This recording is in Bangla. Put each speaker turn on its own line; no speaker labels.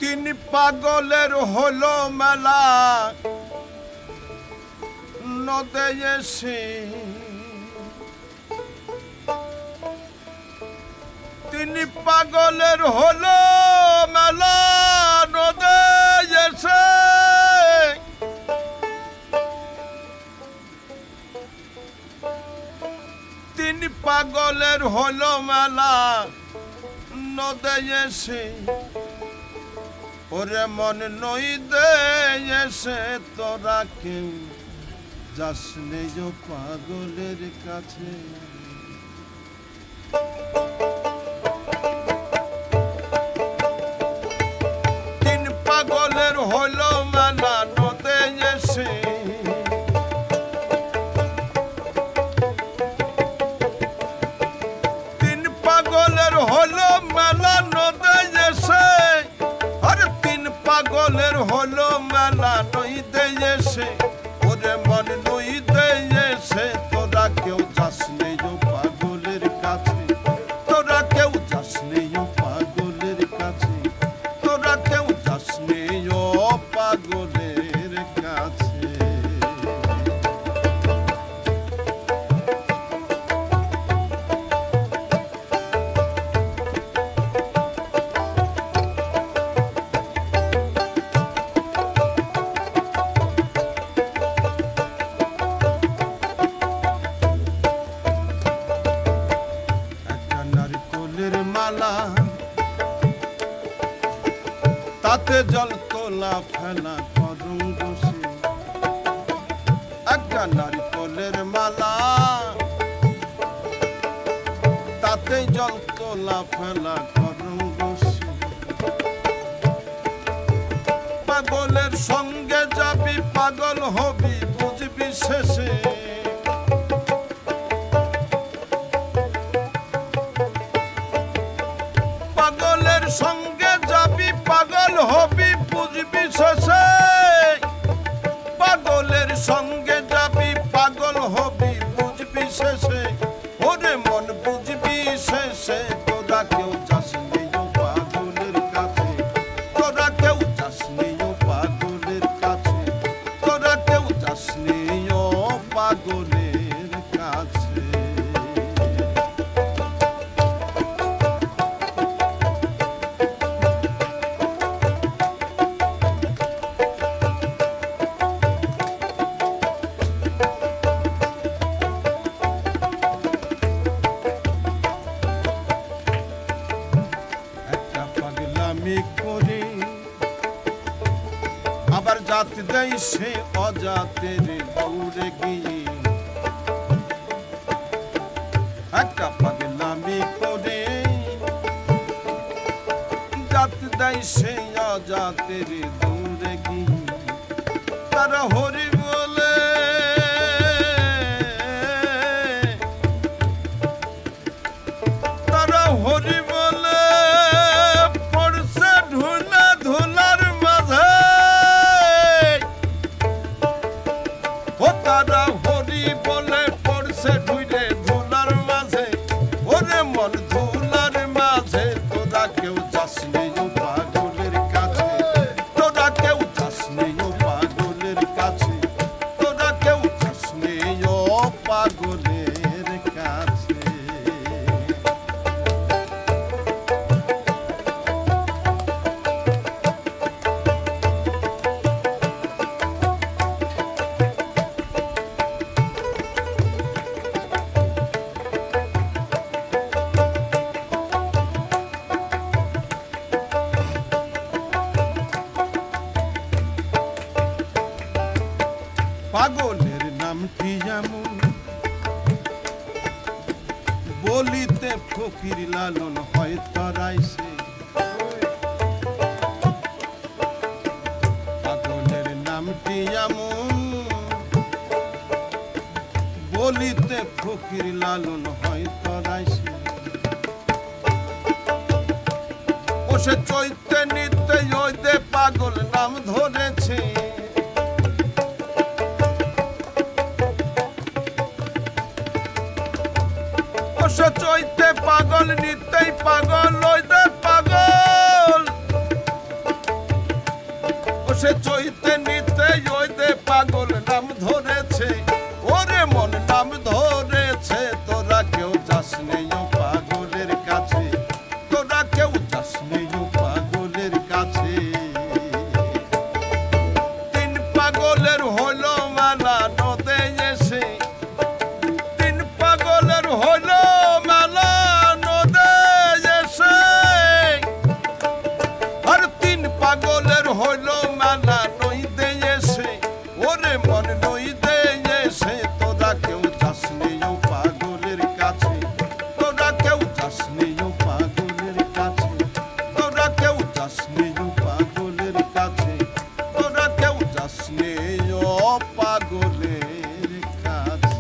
তিন পাগলের হলো মেলা নদে এসে তিন পাগলের হলো মেলা নদে এসে তিন পাগলের হলো মেলা নদে এসে ওরে মন নই দে এসে তোরা কেউ যাস নেই পাগলের কাছে তিন পাগলের হলো মেলা নদে এসে তিন পাগলের হলো মেলা নদে এসে আরে তিন পাগলের হলো মেলা নই দে এসে ওরে মন নই দে এসে তোরা কেউ যাস নেই পাগলের কাছে তোরা কেউ যাস নেই পাগলের কাছে তোরা কেউ যাস নেই পাগলের কাছে তাতে জল তোলা ফেলা করুন বসে একটা নারকেলের মালা তাতে জল তোলা ফেলা করুন বসে পাগলের সঙ্গে যাবি পাগল হবি বুঝবি শেষে পাগলের সঙ্গে যাবি পাগল হবি বুঝবি শেষে পাগলের সঙ্গে যাবি পাগল হবি বুঝবি শেষে ওরে মন বুঝবি শেষে তোরা কেউ যাস নেই পাগলের কাছে তোরা কেউ যাস নেই পাগলের কাছে তোরা কেউ যাস নেই পাগলের কাছে আবার জাতি দেই সে অজাতের দৌড়ে গিয়ে একটা পাগলামি করে জাতি দেই সে অজাতের দৌড়ে গিয়ে তারা হরি বলে তারা হরি বলে পড়ছে ঢুলা ধুলার মাঝে ও তারা হরি বলে পড়ছে ঢুলে ধুলার মাঝে ওরে মন ধুলার মাঝে তোরা কেউ যাস নেই পাগলের কাছে তোরা কেউ যাস নেই পাগলের কাছে তোরা কেউ যাস নেই পাগলের কাছে পাগলের নামটি যেমন বলিতে ফকির লালন হয় তরাইছে পাগলের নামটি যেমন বলিতে ফকির লালন হয় তরাইছে ও সে চৈতে নিতে ওইতে পাগল নাম ধরেছে সে চৈতে পাগল নিতেই পাগল ওইতে পাগল সে চইতে নিতে ওই দে পাগল নাম ধরেছে ওরে মন নাম ধরেছে তোরা কেউ যাস নেই ও পাগলের কাছে তোরা কেউ যাস নেই ও পাগলের কাছে তিন পাগলের হলো মেলা নদে এসে তিন পাগলের হলো মেলা নদে এসে আর তিন পাগলের হলো মেলা নইতে এসে ওরে মন নইতে এসে তোরা কেউ যাস নেই ও পাগলের কাছে তোরা কেউ যাস নেই ও পাগলের কাছে তোরা কেউ যাস নেই ও পাগলের কাছে তোরা কেউ যাস নেই ও পাগলের কাছে